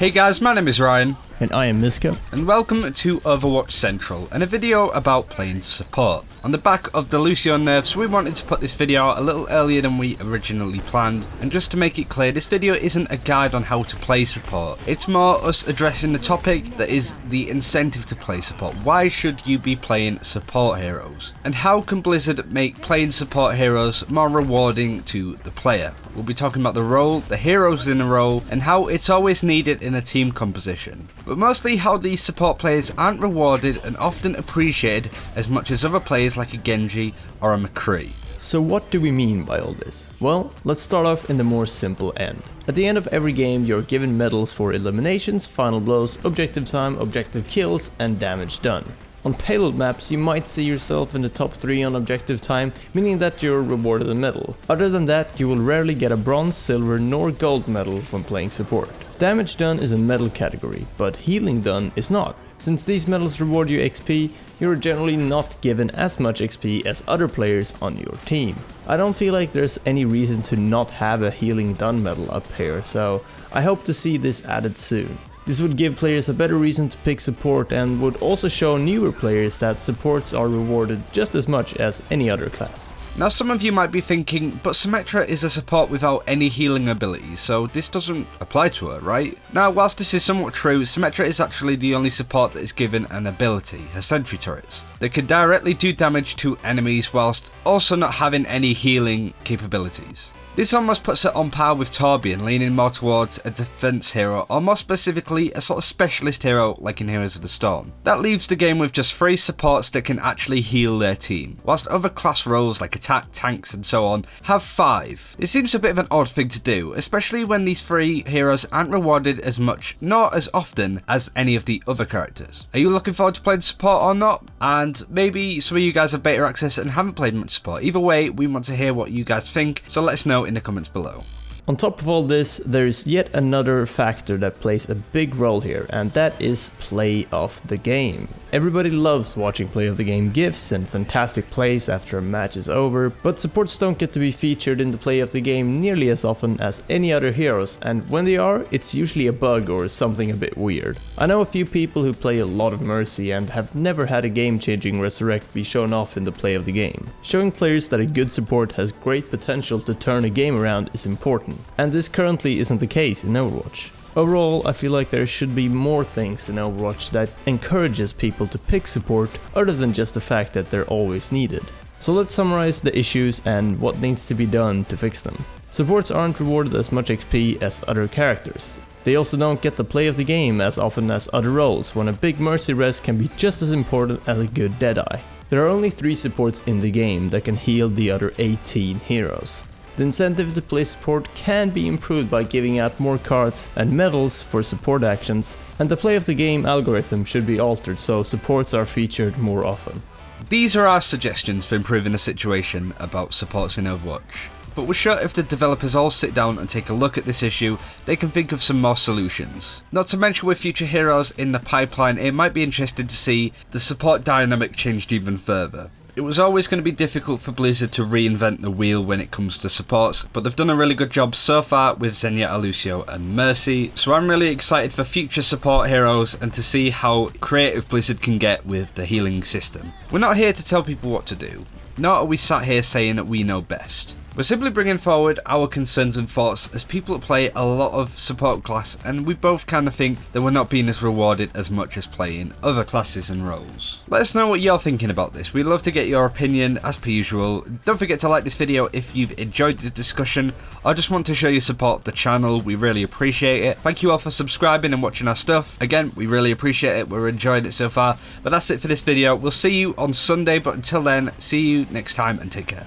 Hey guys, my name is Ryan. And I am Mysca. And welcome to Overwatch Central, and a video about playing support. On the back of the Lucio nerfs, we wanted to put this video out a little earlier than we originally planned, and just to make it clear, this video isn't a guide on how to play support. It's more us addressing the topic that is the incentive to play support. Why should you be playing support heroes? And how can Blizzard make playing support heroes more rewarding to the player? We'll be talking about the role, the heroes in the role, and how it's always needed in a team composition. But mostly how these support players aren't rewarded and often appreciated as much as other players like a Genji or a McCree. So what do we mean by all this? Well, let's start off in the more simple end. At the end of every game, you're given medals for eliminations, final blows, objective time, objective kills, and damage done. On payload maps, you might see yourself in the top 3 on objective time, meaning that you're rewarded a medal. Other than that, you will rarely get a bronze, silver, nor gold medal when playing support. Damage done is a medal category, but healing done is not. Since these medals reward you XP, you're generally not given as much XP as other players on your team. I don't feel like there's any reason to not have a healing done medal up here, so I hope to see this added soon. This would give players a better reason to pick support and would also show newer players that supports are rewarded just as much as any other class. Now some of you might be thinking, but Symmetra is a support without any healing abilities, so this doesn't apply to her, right? Now whilst this is somewhat true, Symmetra is actually the only support that is given an ability, her sentry turrets. They can directly do damage to enemies whilst also not having any healing capabilities. This almost puts it on par with Torbjorn, leaning more towards a defense hero, or more specifically a sort of specialist hero like in Heroes of the Storm. That leaves the game with just 3 supports that can actually heal their team, whilst other class roles like attack, tanks and so on have 5. It seems a bit of an odd thing to do, especially when these 3 heroes aren't rewarded as much, nor as often as any of the other characters. Are you looking forward to playing support or not? And maybe some of you guys have beta access and haven't played much support. Either way, we want to hear what you guys think, so let us know in the comments below. On top of all this, there's yet another factor that plays a big role here, and that is play of the game. Everybody loves watching play of the game gifs and fantastic plays after a match is over, but supports don't get to be featured in the play of the game nearly as often as any other heroes, and when they are, it's usually a bug or something a bit weird. I know a few people who play a lot of Mercy and have never had a game-changing resurrect be shown off in the play of the game. Showing players that a good support has great potential to turn a game around is important, and this currently isn't the case in Overwatch. Overall, I feel like there should be more things in Overwatch that encourages people to pick support other than just the fact that they're always needed. So let's summarize the issues and what needs to be done to fix them. Supports aren't rewarded as much XP as other characters. They also don't get the play of the game as often as other roles, when a big Mercy res can be just as important as a good Deadeye. There are only 3 supports in the game that can heal the other 18 heroes. The incentive to play support can be improved by giving out more cards and medals for support actions, and the play of the game algorithm should be altered so supports are featured more often. These are our suggestions for improving the situation about supports in Overwatch. But we're sure if the developers all sit down and take a look at this issue, they can think of some more solutions. Not to mention with future heroes in the pipeline, it might be interesting to see the support dynamic changed even further. It was always going to be difficult for Blizzard to reinvent the wheel when it comes to supports, but they've done a really good job so far with Zenyatta, Lucio and Mercy, so I'm really excited for future support heroes and to see how creative Blizzard can get with the healing system. We're not here to tell people what to do, nor are we sat here saying that we know best. We're simply bringing forward our concerns and thoughts as people that play a lot of support class, and we both kind of think that we're not being as rewarded as much as playing other classes and roles. Let us know what you're thinking about this. We'd love to get your opinion as per usual. Don't forget to like this video if you've enjoyed this discussion or just want to show your support of the channel. We really appreciate it. Thank you all for subscribing and watching our stuff. Again, we really appreciate it. We're enjoying it so far. But that's it for this video. We'll see you on Sunday, but until then, see you next time and take care.